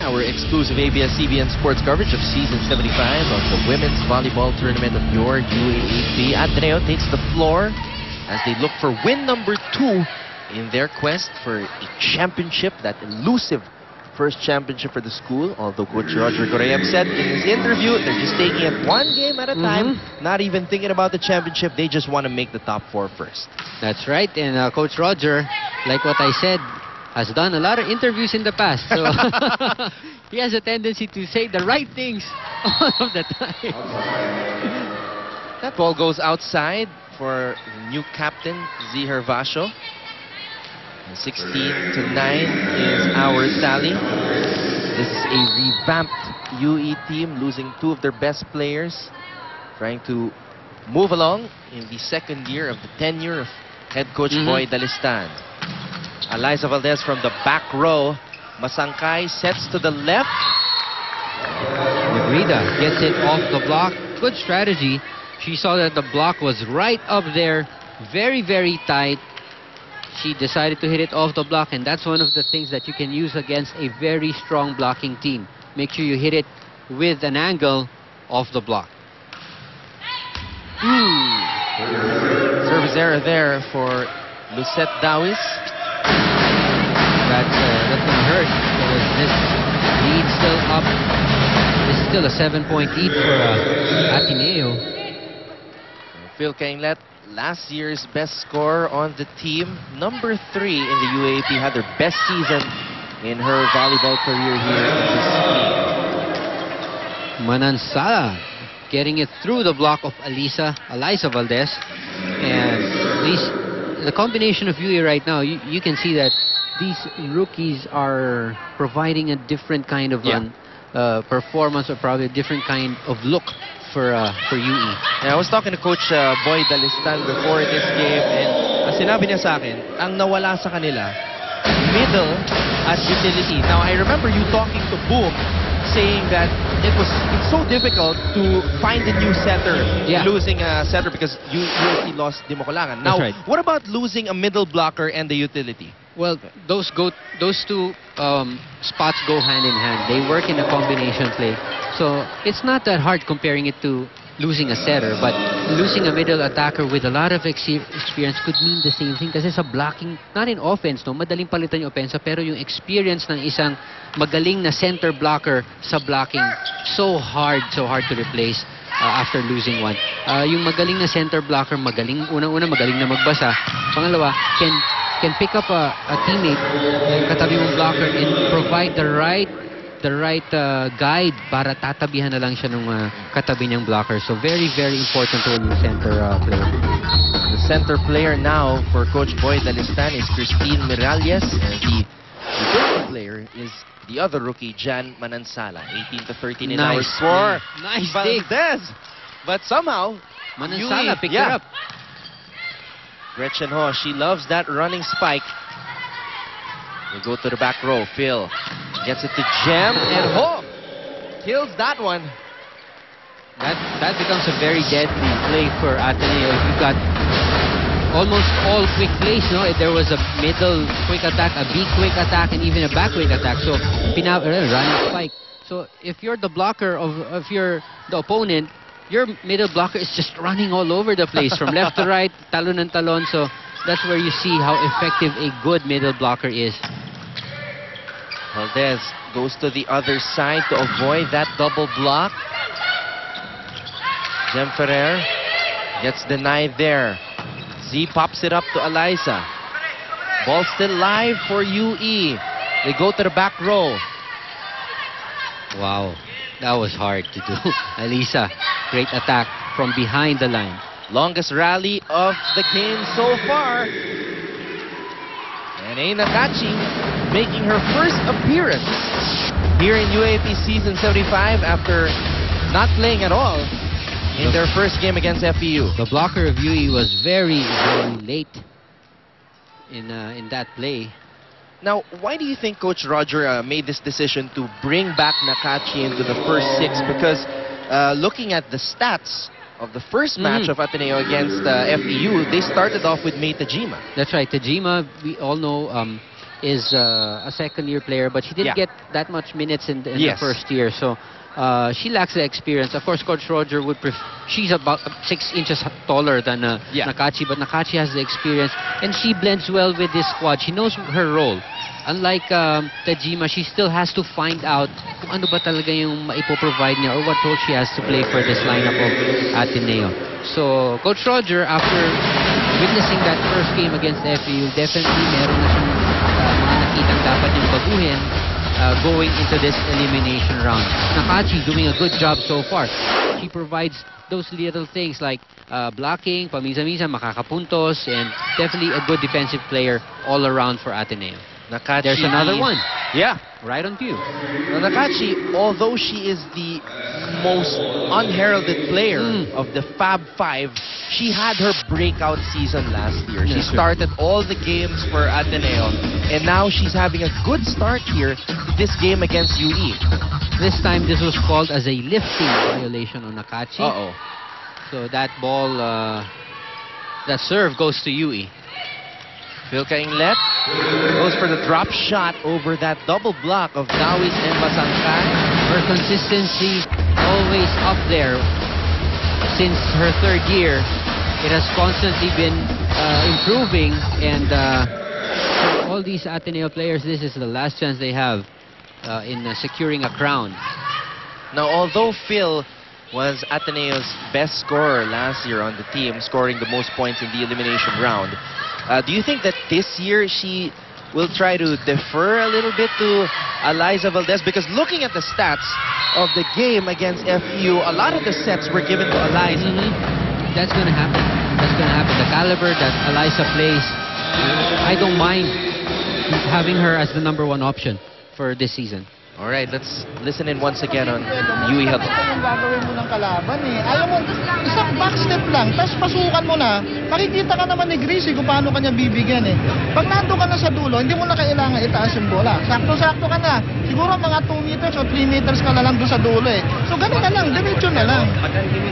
our exclusive ABS-CBN sports coverage of Season 75 of the Women's Volleyball Tournament of your UAAP. Ateneo takes the floor as they look for win number 2 in their quest for a championship, that elusive first championship for the school. Although Coach Roger Goreyev said in his interview, they're just taking it one game at a time, not even thinking about the championship. They just want to make the top 4 first. That's right, and Coach Roger, like what I said, has done a lot of interviews in the past. So he has a tendency to say the right things all of the time. That ball goes outside for new captain Zihar Vasho. 16-9 is our tally. This is a revamped UE team, losing 2 of their best players, trying to move along in the second year of the tenure of head coach Boy Dalistan. Eliza Valdez from the back row. Masangkay sets to the left. Negrida gets it off the block. Good strategy. She saw that the block was right up there, very, very tight. She decided to hit it off the block, and that's one of the things that you can use against a very strong blocking team. Make sure you hit it with an angle off the block. Service error there for Lucette Dawis. That's going to hurt, because this lead still up. This is still a 7-point lead for Ateneo. Phil Cainlet, last year's best scorer on the team, number 3 in the UAAP, had their best season in her volleyball career here in this team. Manansala getting it through the block of Eliza Valdez. And at least the combination of UE right now, you can see that these rookies are providing a different kind of performance, or probably a different kind of look for UE. Yeah, I was talking to Coach Boy Dalistan before this game, and ang sinabi niya sa akin, ang nawala sa kanila, middle at utility. Now, I remember you talking to Boom, saying that it's so difficult to find a new setter, losing a setter because UST lost Dimocolangan. Now, what about losing a middle blocker and the utility? Well, those two spots go hand in hand. They work in a combination play. So it's not that hard comparing it to losing a setter, but losing a middle attacker with a lot of experience could mean the same thing, kasi sa blocking, not in offense, no, madaling palitan yung offense, pero yung experience ng isang magaling na center blocker sa blocking, so hard to replace after losing one. Yung magaling na center blocker, unang-una magaling na magbasa, pangalawa, can pick up a teammate, yung katabi mong blocker, and provide the right guide para tatabihan na lang siya ng katabi niyang blocker. So very, very important role in the center player. The center player now for Coach Boy Dalistan is Christine Miralles, and the utility player is the other rookie, Jan Manansala. 18-13 in our score. Nice Valdez. But somehow Manansala picked her up. Gretchen Ho, she loves that running spike. We go to the back row. Phil gets it to Jem, and Ho kills that one. That becomes a very deadly play for Ateneo. You've got almost all quick plays, no? There was a middle quick attack, a B quick attack, and even a back quick attack. So running spike. So if you're the blocker of the opponent, your middle blocker is just running all over the place from left to right, talon and talon. So that's where you see how effective a good middle blocker is. Valdez goes to the other side to avoid that double block. Jem Ferrer gets denied there. Z pops it up to Eliza. Ball still live for UE. They go to the back row. Wow, that was hard to do. Eliza, great attack from behind the line. Longest rally of the game so far. And Aina Tachi making her first appearance here in UAAP Season 75 after not playing at all in their first game against FEU. The blocker of UE was very, very late in that play. Now, why do you think Coach Roger made this decision to bring back Nakachi into the first 6? Because looking at the stats of the first match of Ateneo against FEU, they started off with May Tajima. That's right. Tajima, we all know, is a second-year player, but she didn't Yeah. get that much minutes in the Yes. first year. So she lacks the experience. Of course, Coach Roger would she's about 6 inches taller than Yeah. Nakachi, but Nakachi has the experience, and she blends well with this squad. She knows her role. Unlike Tajima, she still has to find out kung ano ba talaga yung maipoprovide niya or what role she has to play for this lineup of Ateneo. So, Coach Roger, after witnessing that first game against FEU, definitely meron na siyang mga nakitang dapat niyang baguhin going into this elimination round. Nakachi doing a good job so far. She provides those little things like blocking, paminsan-minsan makakapuntos, and definitely a good defensive player all around for Ateneo. Nakachi, There's another one. Yeah. Right on cue. Now, Nakachi, although she is the most unheralded player of the Fab Five, she had her breakout season last year. She Yes, sir. started all the games for Ateneo, and now she's having a good start here this game against UE. This time, this was called as a lifting violation on Nakachi. Uh-oh. So that ball, that serve goes to UE. Philka Inglet goes for the drop shot over that double block of Dawis and Basangkan. Her consistency always up there. Since her third year, it has constantly been improving, and for all these Ateneo players, this is the last chance they have in securing a crown. Now, although Phil was Ateneo's best scorer last year on the team, scoring the most points in the elimination round, do you think that this year she will try to defer a little bit to Eliza Valdez? Because looking at the stats of the game against FEU, a lot of the sets were given to Eliza. That's going to happen. That's going to happen. The caliber that Eliza plays, I don't mind having her as the #1 option for this season. All right, let's listen in once again on UE Huddle. Ito yung gagawin mo ng kalaban eh. Ayaw mo, isang backstep lang, tapos pasukan mo na, makikita ka naman ni Gracie kung paano kanya bibigyan eh. Pag nando ka na sa dulo, hindi mo na kailangan itaas yung bola. Sakto-sakto ka na. Siguro mga 2 meters o 3 meters ka na lang doon sa dulo eh. So ganun na lang, diretso na lang.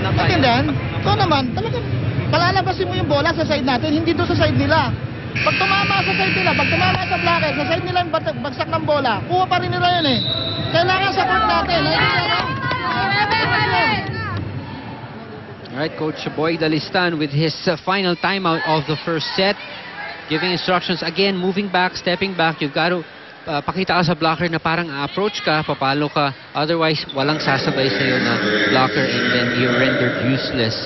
Natindihan? Ito naman, talagang palalabasin mo yung bola sa side natin, hindi doon sa side nila. Pag tumama sa side nila, pag tumama sa bracket, sa side nila yung bagsak ng bola, kuha pa rin nila yun eh. Kailangan sa court natin. All right, Coach Boy Dalistan with his final timeout of the first set, giving instructions again, moving back, stepping back. You've got to pakita ka sa blocker na parang approach ka, papalo ka, otherwise walang sasabay sa'yo na blocker, and then you're rendered useless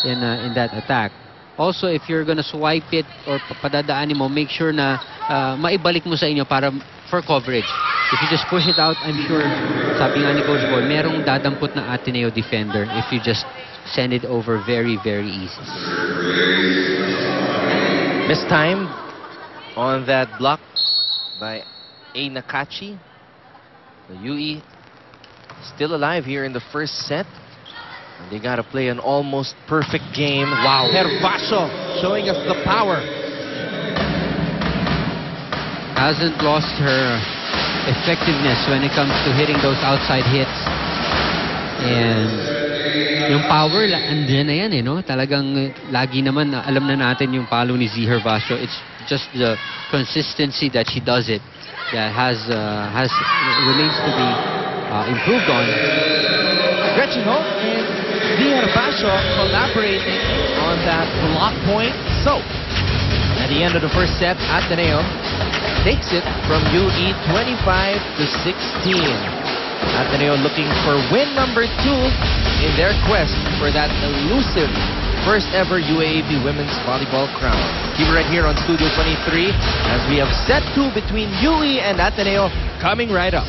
in that attack. Also, if you're gonna swipe it or padadaanin mo, make sure na maibalik mo sa inyo para for coverage. If you just push it out, I'm sure, sabi nga ni Coach Boy, merong dadampot na Ateneo defender if you just send it over very, very easy. Mistimed on that block by A. Nakachi. The UE still alive here in the first set. And they got to play an almost perfect game. Wow. Herbaso showing us the power. Hasn't lost her effectiveness when it comes to hitting those outside hits. And yung power, andyan na yan eh, no? Talagang lagi naman, alam na natin yung palo ni Z Herbaso. It's just the consistency that she does it that remains to be improved on. Gretchen Ho and Z Herbaso collaborating on that block point. So, at the end of the first set, Ateneo takes it from UE 25-16. Ateneo looking for win #2 in their quest for that elusive first ever UAAP Women's Volleyball crown. Keep it right here on Studio 23 as we have set 2 between UE and Ateneo coming right up.